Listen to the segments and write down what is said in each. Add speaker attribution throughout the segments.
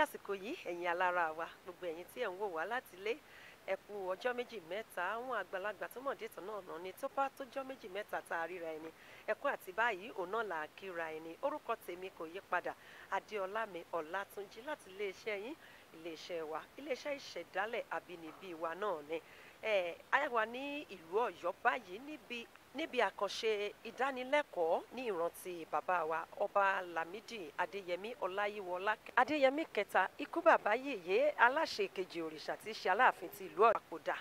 Speaker 1: àsìkò yìí ẹ̀yin alára wa gbogbo ẹ̀yin tí ẹ̀ ń wò wá láti ilé ẹ kú ọjọ́ méjì mẹ́ta àwọn àgbàlagbà tó mọ̀ dìtàn náà ní tó bá tó jọ́ méjì mẹ́ta tá a ríra ẹni ẹkún àti báyìí òun náà là á kíra ẹni orúkọ tèmi kò yí padà Adéọlá mi Ọlátúnjí láti iléeṣẹ́ yín iléeṣẹ́ wa iléeṣẹ́ ìṣẹ̀dálẹ̀ àbínibí wa náà ni a wà ní ìlú Ọ̀yọ́ báyìí níbi àkànṣe ìdánilẹ́kọ̀ọ́ ní ìrántí bàbá wa ọba Lámídì Adéyẹmí Ọláyíwọlá Adéyẹmí kẹta ikú bàbá yèyé aláṣẹ kejì òrìṣà tí í ṣe Aláàfin ti ìlú Ìpapoda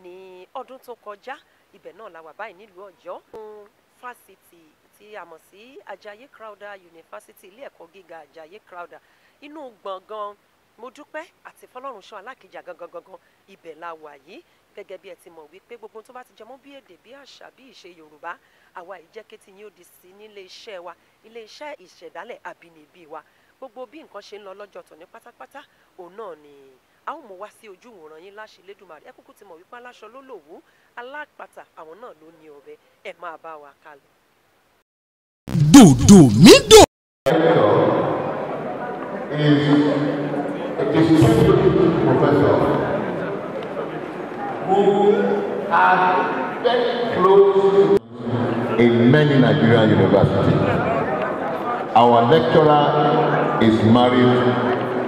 Speaker 1: ní ọdún tó kọjá ibẹ̀ náà la wà báyìí nílùú Ọ̀yọ́ fún fásitì tí a mọ̀ sí Àjàyí Crowther University ilé ẹ̀kọ́ gíga Àjàyí Crowther inú gbọ̀ngàn Modúpẹ́ àti Fọlọ́runṣọ́ Alákìjà gangan ibẹ̀ la wà yìí gẹ́gẹ́ bí ẹ ti mọ̀ wípé gbogbo tó bá ti jẹmọ́ bí èdè bí àṣà bí ìṣe Yorùbá àwa ìjẹ́kẹ́tì yín ó di sí nílé iṣẹ́ wa ilé iṣẹ́ ìṣẹ̀dálẹ̀ àbínibí wa gbogbo bí nǹkan ṣe ń lọ lọ́jọ́ tòní pátápátá òun náà ni a ó mú wá sí ojú ìwòran yín láṣẹ Elédùmarè ẹ kúkú ti mọ̀ wípé aláṣọ ló lòwú alápàtà àwọn náà ló ní ọbẹ̀ ẹ máa bá wa kálọ.
Speaker 2: Dòdò mi dò.
Speaker 3: Who are very close in many Nigerian universities. Our lecturer is married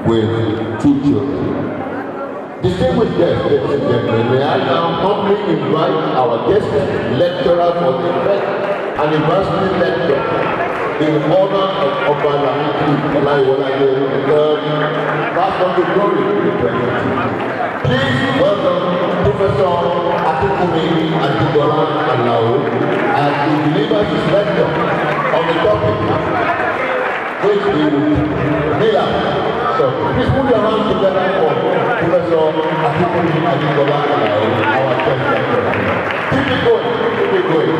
Speaker 3: with 2 children. Distinguished guests, ladies and gentlemen, may I now humbly invite our guest lecturer for the first anniversary lecture in honor of Oba Lámídì Ọláyíwọlá Pass on the glory to the president. Please welcome Professor Akinkunmi Ajibola Alao as he delivers his lecture on the topic which he will lay out. So please put your hands together for Professor Akinkunmi Ajibola Alao, our guest lecturer. Keep it going, keep it going.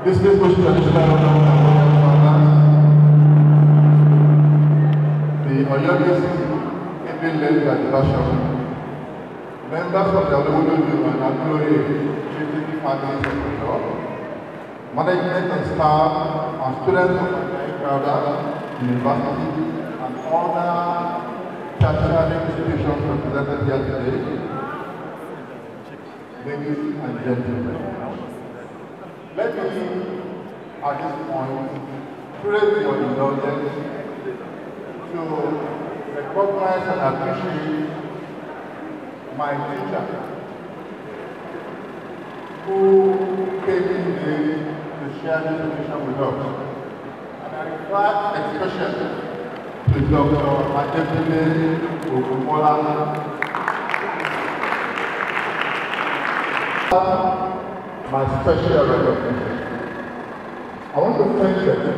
Speaker 4: This distinguished traditional the Oyo Indian led diversion, members of the Odun and employee treating families of the job, management and staff and students of Akanse University and other tertiary institutions represented here today, ladies and gentlemen. Let me, at this point, praise your indulgence to recognize and appreciate my teacher who came in to share this information with us. And I refer especially to Dr. Adebile Ogunmola. My special recognition. I want to thank them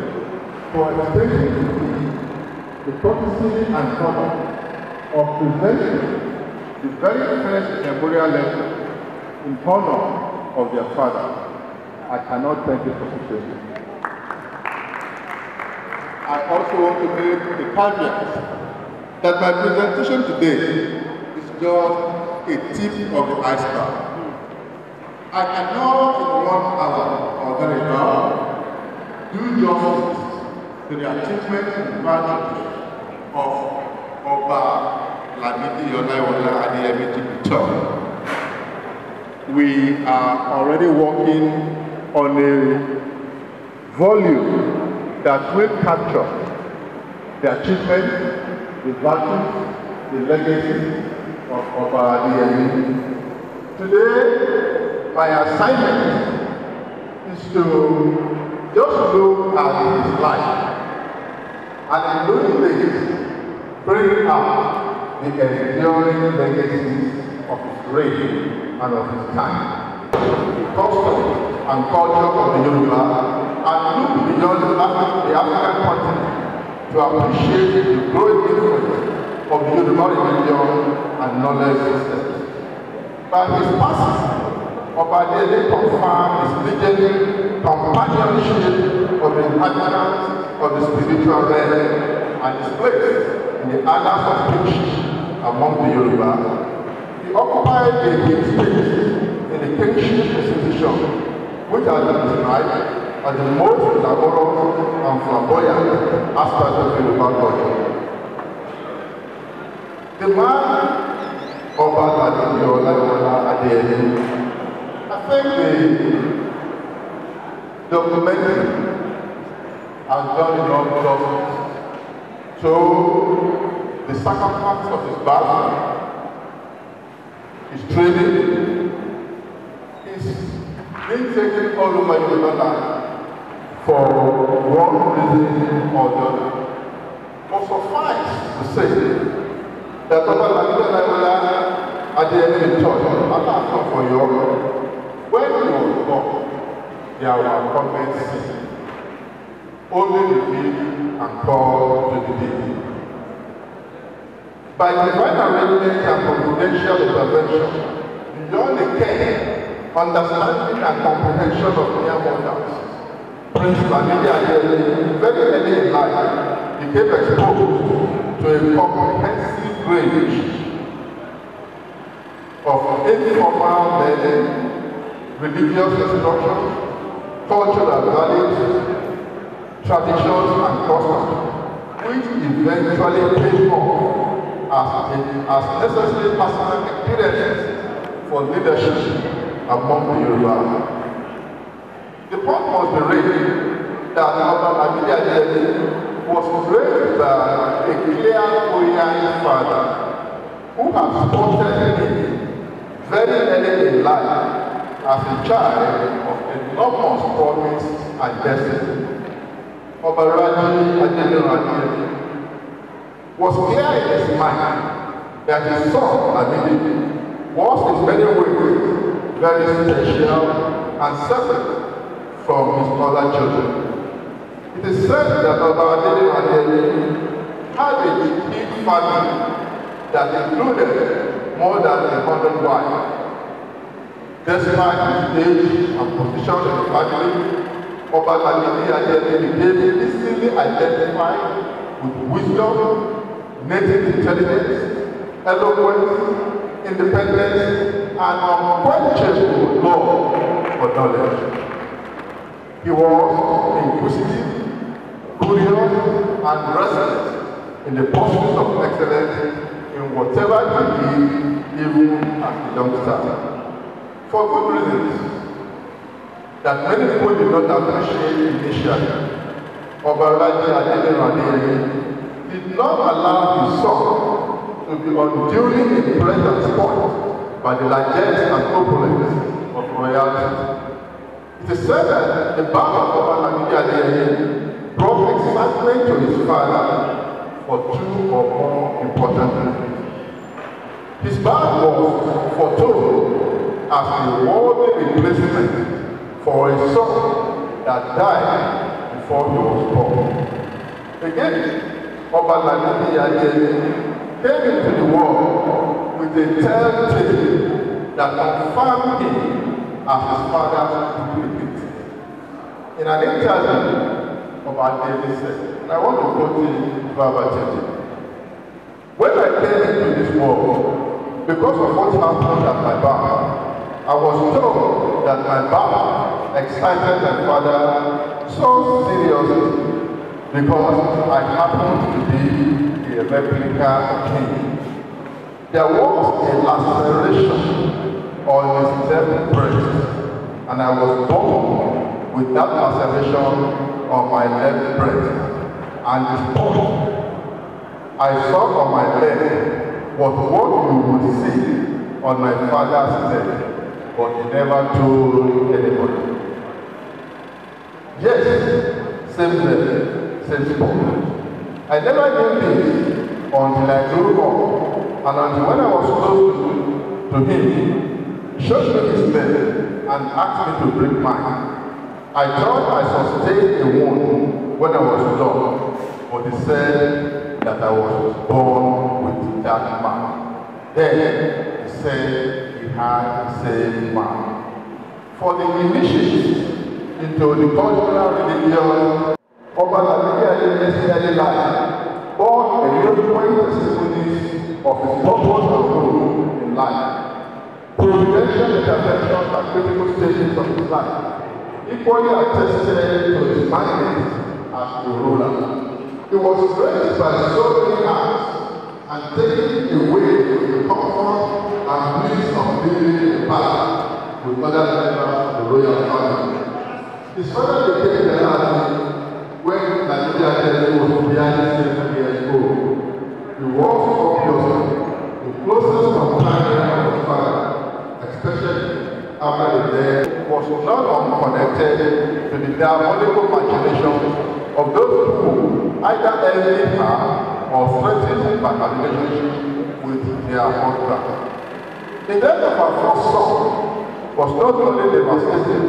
Speaker 4: for extending the courtesy and honor of presenting the very first memorial lecture in honor of their father. I cannot thank you sufficiently. I also want to make the caveat that my presentation today is just a tip of the iceberg. I cannot in 1 hour or very long do justice to the achievement and value of Oba Lámídì Ọláyíwọlá Adéyẹmí. We are already working on a volume that will capture the achievement, the values, the legacy of Oba Adéyẹmí. Today, my assignment is to just look at his life and in doing this, bring out the enduring legacies of his reign and of his time. The custom and culture of the Yoruba and look beyond the African continent to appreciate the growing influence and knowledge systems. By his passing, Obadiah confirmed his legendary companionship of the inhabitants of the spiritual realm and his place in the annals of kingship among the Yoruba. He occupied a key space in the kingship institution, which has been described as the most glamorous and flamboyant aspect of Yoruba culture. The man I think the documentary has done enough justice to the circumstances of his birth, his training, his being taken all over Yoruba for one reason or the other. But suffice to say that Alaafin at the end of the church, Alaafin for you, when he was born, there were comments only revealed and called to the day. By divine arrangement and providential intervention, beyond the care, understanding and comprehension of mere mortals, Prince Idanilekoo, very early in life, became exposed to a comprehensive range of informal learning, religious instruction, cultural values, traditions and customs, which eventually paid off as necessary personal experiences for leadership among the Yoruba. The point must be raised that Idanilekoo was raised by a clear-oriented father who had spotted him very early in life as a child of enormous promise and destiny. Idanilekoo was clear in his mind that his son Idanilekoo was in many ways very special and separate from his other children. It is said that Idanilekoo had a big family that included more than 100 wives. Despite his age and position in the family, Idanilekoo became easily identified with wisdom, native intelligence, eloquence, independence, and unquenchable love for knowledge. He was inquisitive, curious, and restless in the pursuit of excellence in whatever he did, even as a youngster. For good reasons that many people did not appreciate initially, Idanilekoo did not allow his son to be unduly impressed and spoiled by the largesse and opulence of royalty. It is said that the birth of Idanilekoo brought excitement to his father for two or more important reasons. His birth was foretold as a worthy replacement for a son that died before he was born. Again, Idanilekoo came into the world with a telltale that confirmed him as his father's duplicate. In an interview, Idanilekoo said, and I want to quote him verbatim, "When I came into this world, because of what happened at my birth, I was told that my birth excited my father so seriously because I happened to be a replica of him. There was a laceration on his left breast, and I was born with that laceration on my left breast, and the spot I saw on my leg was what you would see on my father's leg, but he never told anybody." Yes, same leg, same spot. I never knew this until I grew up, and until when I was close to him, he showed me his leg and asked me to bring mine. I thought I sustained a wound when I was young, but he said that I was born with that mark. then he said he had the same man. For the initiates into the cultural religion, Oba Lamidi Adeyemi's life bore eloquent testimonies of his purpose and role in life. Providential interventions at critical stages of his life equally attested to his mandate as a ruler. He was raised by so many hands and taken away from the comfort and bliss of living in the palace with other members of the royal family. His father became the Alaafin when Idanilekoo was behind 7 years old. He was obviously the closest companion of his father, especially after the death, was not unconnected to the diabolical machinations of those who either envied her or threatened by her relationship with their husband. The death of her first son was not only devastating,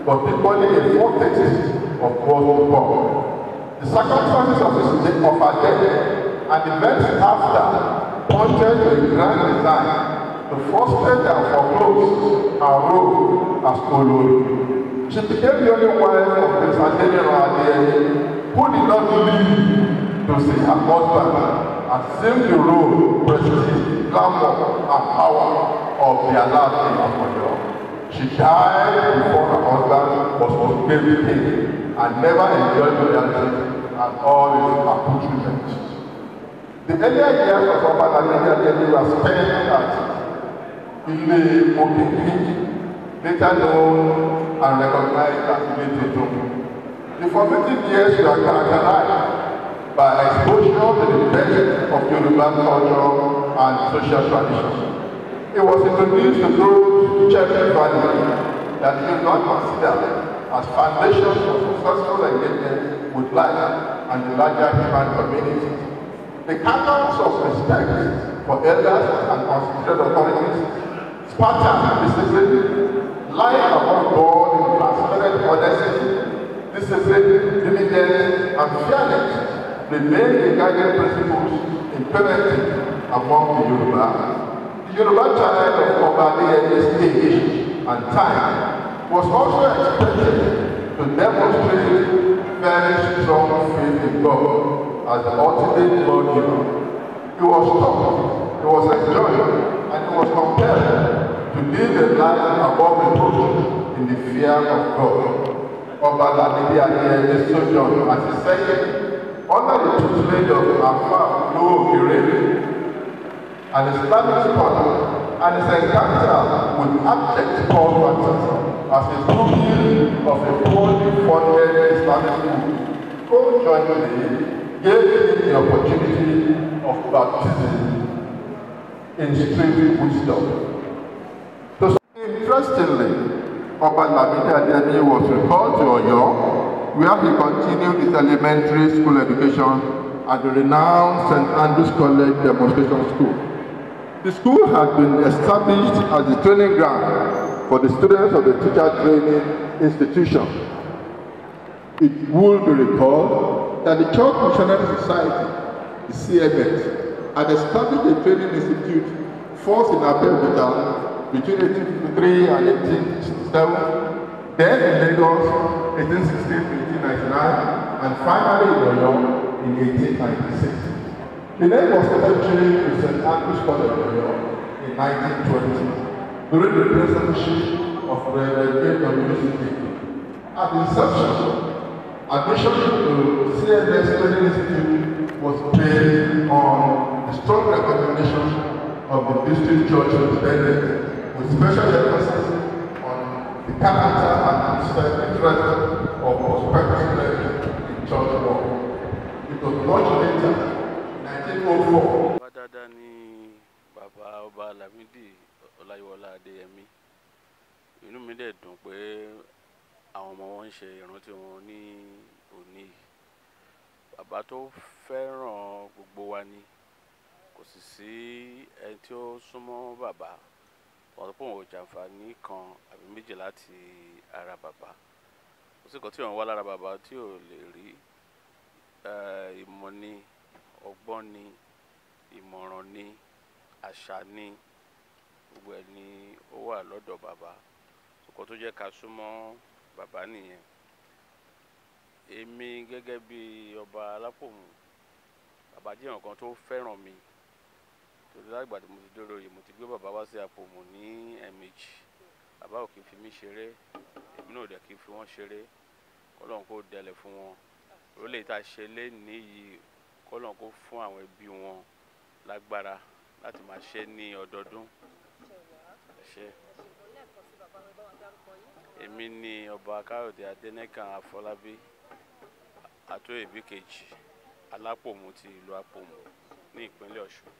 Speaker 4: but equally a foretaste of what to come. The circumstances of her death and events after pointed to a grand design to frustrate and foreclose her role as Olori. She became the only wife of Prince Adeyemi, who did not live to see her husband assume the role, prestige, glamour, and power of the Alaafin. She died before her husband was ordained king and never enjoyed royalty and all its accoutrements. The earlier years of Oba Lamidi Adeyemi were spent at Idanilekoo, later known and recognized as Odun. The formative years were characterized by exposure to the best of Yoruba culture and social traditions. It was introduced to those cherished values that he did not consider as foundations for successful engagement with life and the larger human community. The canons of respect for elders and considered authorities, Spartan discipline, life above board in transparent honesty, discipline, diligence, and fairness remain the guiding principles in parenting among the Yoruba. The Yoruba child of Oba Adeyemi's age and time was also expected to demonstrate very strong faith in God as the ultimate lawgiver. He was taught, he was enjoined, and he was compelled to live a life above reproach in the fear of God. Oba Lamidi Adeyemi sojourned, as he said, under the tutelage of Alaafin, an Islamic scholar, and his encounter with abject poverty as a pupil of a poorly funded Islamic school conjointly gave him the opportunity of baptism in strict wisdom. So, interestingly, Oba Lamidi Adeyemi was recalled to Oyo, where he continued his elementary school education at the renowned St. Andrew's College Demonstration School. The school had been established as the training ground for the students of the teacher training institution. It would be recalled that the Church Missionary Society, the CMS, had established a training institute first in Abeokuta between 1853 and 1867, then in Lagos 1816 to 1899, and finally in Oyo in 1896. The name was secretary to St. Andrew's College in 1920 during the presidency of Reverend University. At the inception, admission to CMS Training Institute was based on the strong recommendation of the district church superintendent, with special emphasis on the character and interest of prospective clergy in church work. It was much later.
Speaker 2: Dáadáa ni bàbá Ọba Lamidi Adeyemi. Inú mi dẹ̀ dùn pé àwọn ọmọ wọn ń ṣe ìrántí wọn ní òní. Bàbá tó fẹ́ràn gbogbo wa ni. Kò sì sí ẹni tí ó súnmọ́ bàbá. Wọ́n sọ pé òun ò jàǹfààní kan àbí méjì láti ara bàbá. Kò sí nǹkan tí òun wá lára bàbá tí ò lè rí. Ìmọ̀ ni, ọgbọ́n ni, ìmọ̀ràn ni, àṣà ni gbogbo ẹ̀ ni ó wà lọ́dọ̀ bàbá. Nǹkan tó jẹ́ ká súnmọ́ bàbá nìyẹn. Èmi gẹ́gẹ́ bí ọba Alápòmù, bàbá jẹ́ nǹkan tó fẹ́ràn mi. Torí lágbà tí mo ti dúró yìí, mo ti gbé bàbá wá sí Àpòmù ní ẹ̀ẹ̀mejì. Bàbá ò kí n fi mí ṣeré, èmi náà ò dẹ̀ kí n fi wọ́n ṣeré. Kọ́lọ́run kó dẹlẹ̀ fún wọn. Orílẹ̀ èdè tá a ṣe lénìí yìí, kọ́lọ́run kó fún àwọn ẹbí wọn lágbára láti máa ṣe ní ọdọọdún. Ṣé èmi ni ọba Káyọ̀dé Adénẹ́kàn Afọlábí Àtòyèbí kejì Alápòmù ti ìlú Àpòmù ní ìpínlẹ̀ Ọ̀ṣun.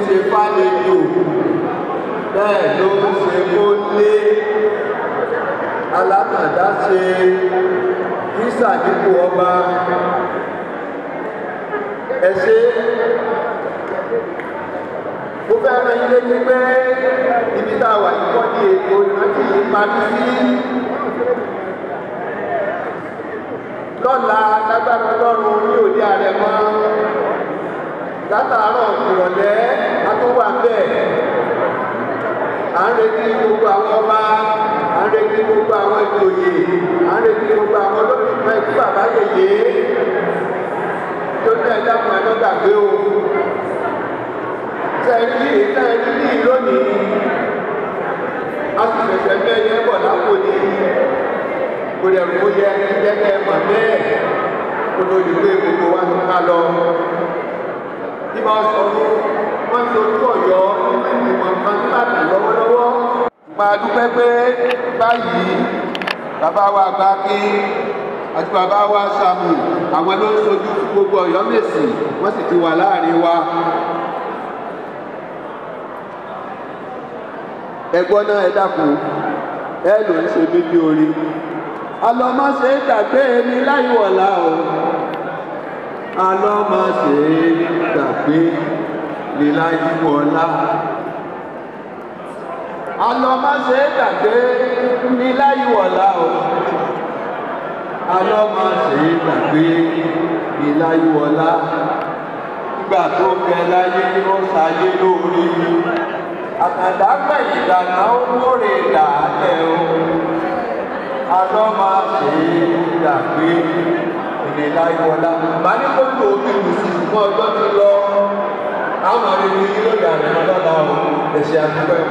Speaker 5: ṣe fálejò bẹ́ẹ̀ ló ń ṣe kó lé alákàndá ṣe kísà dípò ọba ẹ ṣe. Mo fẹ́ rán yín létí pé ibi tá a wà yìí kọ́ ní ètò ìrántí yìí parí sí. Lọ́la lágbára Ọlọ́run ní òde Àrẹ̀mọ látàárọ̀ ìrọ̀lẹ́ a tó wà bẹ́ẹ̀. À ń retí gbogbo àwọn ọba, à ń retí gbogbo àwọn ìjòyè, à ń retí gbogbo àwọn olóògbé ikú bàbá yèyé tó ní ẹ̀dá kan ẹ̀dọ́ gbàgbé o. Sẹ́ẹ̀rí ní lónìí, a sì fẹ̀sẹ̀ bí ẹyẹ bọ̀ lápò ní kò dẹ̀ rò ó yẹ jẹ́kẹ́ mọ̀ bẹ́ẹ̀ kó tó di pé gbogbo wa tó ká lọ. Bí wọ́n sọ fún wọ́n ti ojú Ọ̀yọ́ nínú ìmọ̀ nǹkan tí bàtà lọ́wọ́lọ́wọ́. Máa dúpẹ́ pé báyìí bàbá wa Gbáké àti bàbá wa Sàmù àwọn ló ń sojú fún gbogbo Ọ̀yọ́ Mèsì wọ́n sì ti wà láàrin wa. Ẹ̀gbọ́n náà ẹ dákun ẹ ló ń ṣe bíbí orí. Alọ́mọ́ṣe gbàgbé mi láyọ̀ọ́lá o. Alọ́mọ́ṣe gbàgbé mi láyọ̀ọ́lá. Alọ́mọ́ṣe gbàgbé mi láyọ̀ọ́lá o. Alọ́mọ́ṣe gbàgbé mi láyọ̀ọ́lá. Ìgbà tó kẹ láyé ó ṣayé lórí. Àkàndá gbẹ̀yìn ìdáná ó lóore dàálẹ̀ o. Alọ́mọ́ṣe gbàgbé mi láyọ̀ọ́lá. Màá ní kó tó omi lùsì fún ọjọ́ ti lọ. Àwọn àrètí yìí ló dà ní ọlọ́dà o. Ẹ̀ṣẹ̀ àdúgbò ẹ̀.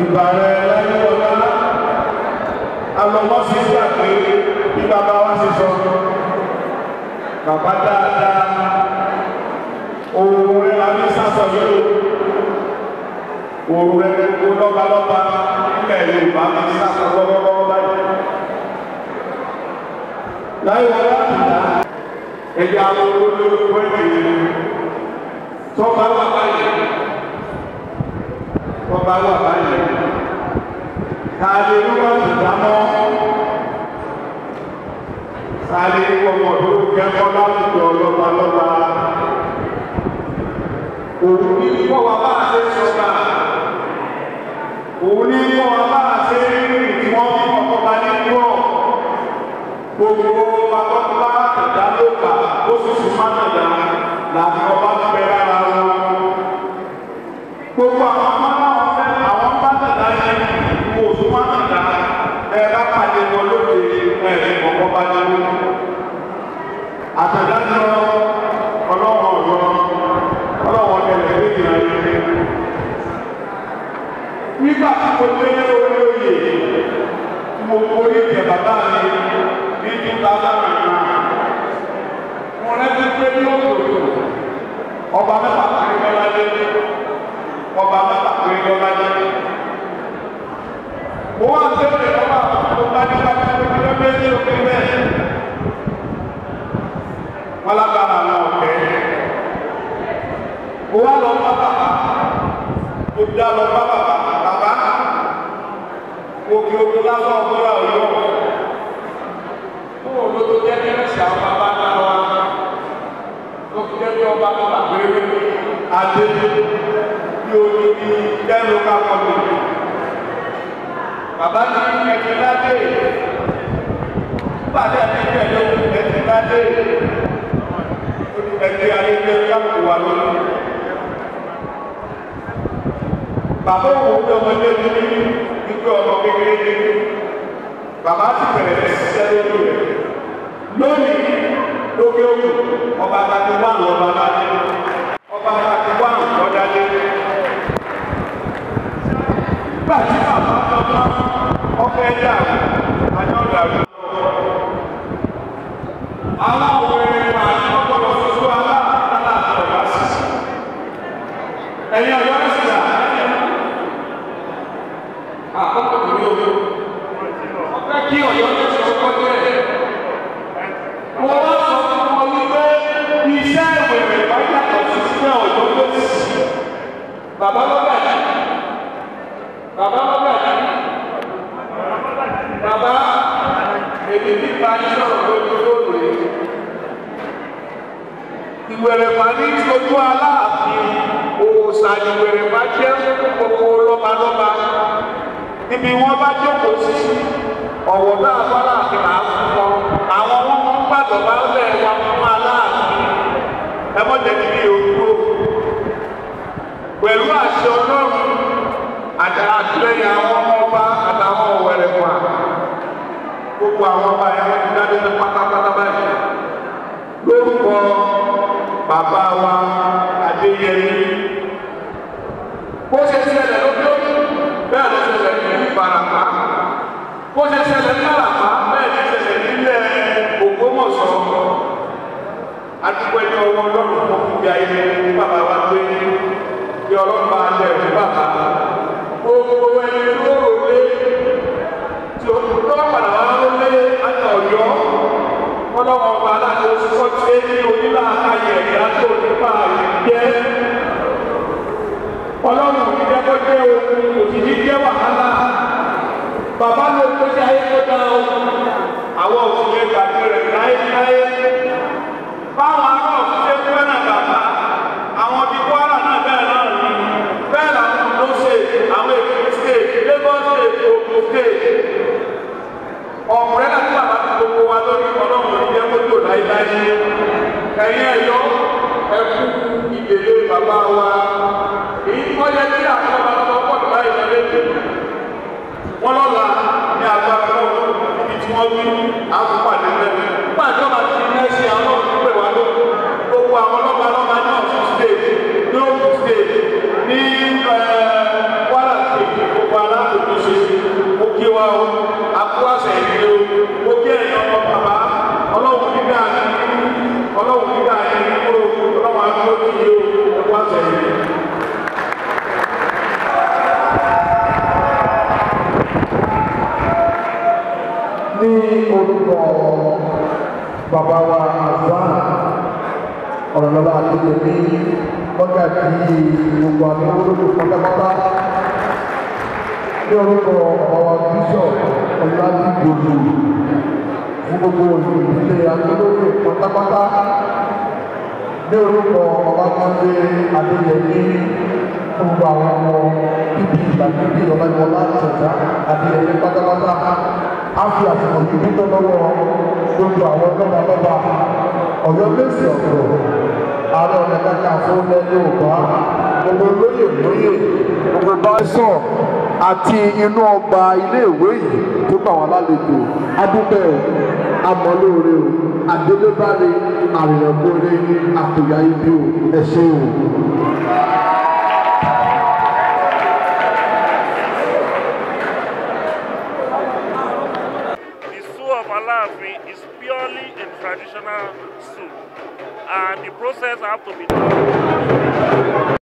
Speaker 6: Ìbàrẹ̀ láyọ̀ọ́lá alọ́mọ́sí gbàgbé bí bàbá wa ṣe sọ. Bàbá dáadáa òun rẹ̀ la ní sásọ̀ yóò òun rẹ̀ gbogbo lọ́balọ́ba nílẹ̀ Yorùbá ní sásọ̀ lọ́wọ́lọ́wọ́ báyìí. Láyọ̀ọ́lá ìdá ẹ̀jẹ̀ àwọn olórúkọ ẹ̀jẹ̀ tó bá wà báyìí. Ọba wà báyìí. Káàlì wíwá ti dámọ́. Káàlì wọ́pọ̀ tó kẹ́kọ̀ọ́ láwùjọ lọ́balọ́ba. Òun ní kọ́ wa bá ṣe sọ́gbà. Òun ní kọ́ wa bá ṣe rírì tí wọ́n fi ọkọ̀ bá ní kúrọ̀. Gbogbo akọ́kọ́ àtàdá ló kà ó sì sùn mánàdá làbí ọba ti bẹ lára wọn. Gbogbo àwọn ọmọ náà àwọn bá tàdá yẹn kó o sùn mánàdá ẹ bá pàdé wọn lóde ẹ ọkọ̀ bá ní wọn. Àtàdá lọ ọlọ́wọ́ ọlọ́wọ́ tẹ̀lé ní ìrìn àjò. Nígbà tí mo dé orí oyè mo borí ìtẹ̀ bàbá mi ní 2009. Mo rántí pé ní òkòtò ọba mẹ́fà péré lọ́ládé ọba mẹ́fà péré lọ́ládé. Mo wá sẹ́wọ̀n ọba tó bá ní bá tó kí ló dé ní òkè bẹ́ẹ̀. Wọ́n lágbára àwọn ọ̀kẹ́. Mo wá lọ bá bàbá. Mo dá lọ bá bàbá. Bàbá òkè òkè lásán ọ̀gbọ́n Ọ̀yọ́. Fún òun tó jẹ́ kí ẹ̀sìn àwọn bàbá náà wá. Ó fi jẹ́ kí ọba bàbá péré adé bí oní bí dẹ́nu kápọ̀ mi. Bàbá ní ẹ̀jẹ̀ ládé. Bàdé ẹ̀jẹ̀ lóhùn ẹ̀jẹ̀ ládé. Ẹ̀jẹ̀ ayẹyẹ kápọ̀ wà lónìí. Bàbá òun ní ọmọdé ní wípé ọmọ kékeré ní bàbá ti bẹ̀rẹ̀ ṣiṣẹ́ lórí rẹ̀. Lónìí lókè òkú ọba àti wáhùn ọba aládé ọba àti wáhùn ọ̀dádé. Nígbà tí bàbá ọmọ ọkọ̀ ẹja àjọ ìdàrú. Àwọn òwe wà ọgbọ́dọ̀ fúnfún aláàtàlà ọ̀gá sísè. Ẹ̀yin ọ̀yọ́ ẹ̀sìn àkọ́kọ́ tó ní omi bá ní sọ̀rọ̀ lórí fóònù yìí. Ìwẹ̀rẹ̀pà ní ojú Aláàfin òòṣà ìwẹ̀rẹ̀pà jẹ́ gbogbo lọ́balọ́ba. Ibi wọ́n bá jókòó sí ọ̀wọ̀ náà fọ́láàfin máa fún wọn. Àwọn wọn mọ́ gbàgbọ́ bá ń bẹ̀ wọn fún Aláàfin. Ẹ mọ́ jẹ́ kí ní òdúró. Pẹ̀lú àṣẹ Ọlọ́run àti àtìlẹ́yìn àwọn ọmọ ọba àtàwọn Ọ̀wẹ̀rẹ̀pà. Gbogbo àwọn ọba yẹn wọ́n ti dájú ní pátápátá báyìí. Lórúkọ bàbá wa Adéyẹmí. Bó ṣe ṣẹlẹ̀ lókè bẹ́ẹ̀ ló ṣẹlẹ̀ ní Ìbàràpá. Bó ṣe ṣẹlẹ̀ ní Àlàpá bẹ́ẹ̀ ló ṣẹlẹ̀ nílẹ̀ Ògbómọ̀ṣọ́. Adúgbò ẹni ọwọ́ Ọlọ́run fún ìgbé ayé ní bàbá wa gbé bí Ọlọ́run bá lẹ̀ fún bàbá. Gbogbo ẹni tó rò lé tí ó tó padà wá ló lé àti Ọ̀yọ́. Ọlọ́run ọba aláṣẹ oṣù tí ó ní onílà ayé ẹ̀yà tó nípa jẹ́. Ọlọ́run òní jẹ́ kó jẹ́ ohun òjijì jẹ́ wàhálà. Bàbá ló tó ṣe ayé tó dá o. Àwọn òṣìṣẹ́ gbàgbé rẹ̀ láéláé. Báwọn ará òṣìṣẹ́ fẹ́ràn bàbá, àwọn ti Kwara náà bẹ́ẹ̀ náà ní. Bẹ́ẹ̀ làwọn ló ṣe àwọn Èkìtì state, Lagos state, Ogun state. Ọ̀pọ̀lẹ́ láti bàbá ti gbogbo wa lórí Ọlọ́run òní jẹ́ kó jò láéláé. Ẹ̀yin Ẹ̀yọ́ ẹ̀kú ìdèlé bàbá wa. Wọ́n yẹ kí àkọ́bà lọ́wọ́ pọ̀ tó báyìí lọ́lẹ́dẹ̀. Wọ́n lọ́la ní agbára lọ́wọ́ ibi tí wọ́n wí àfúpàdé lẹ́nu. Pàdé ọba ti ní ẹ̀ṣẹ̀ àwọn òṣìṣẹ́ wa ló. Gbogbo àwọn lọ́ba ní Ọ̀ṣun state, ní Ògùn state, ní Kwara state, gbogbo aláàbò ṣe. Mo kí wa o, àkú àṣẹ ìdílé o, mo kí ẹ̀yàn ọmọ bàbá, Ọlọ́run nígbà yẹn, Ọlọ́run nígbà yẹn ní kúrò, Ọlọ́run àgbọ̀ kí yé o, àkú àṣẹ ìdílé.
Speaker 5: Ní orúkọ bàbá wa Azan Ọ̀rọ̀lọ́lá Adéyẹmí lọ́jà tí gbogbo àwọn olóòtú pátápátá. Ní orúkọ bàbá wa Bíṣọ̀ Ọ̀làdìgbòlù fún gbogbo ìdílé agbólóyè pátápátá. Ní orúkọ bàbá Kọ́ndé Adéyẹmí fún gbogbo àwọn ọmọ bíbí ìgbàgbé Ọláyíwọlá Ṣẹ̀dá Adéyẹmí pátápátá. A fi àsìkò yìí tó lọ́wọ́ gbogbo àwọn lọ́balọ́ba Ọ̀yọ́ Mèsì ọ̀tọ̀ Ààrẹ Ọ̀nà Kakanfò ilẹ̀ Yorùbá gbogbo lóyè gbogbo báṣọ̀ àti inú ọgbà iléèwé yìí tó gbà wọ́n lálejò adúpẹ́ amọ̀lóore o adélébáre àrìnàkóore àpòyá ibi o ẹ ṣé o.
Speaker 7: Alaafin is purely a traditional soup, and the process have to be done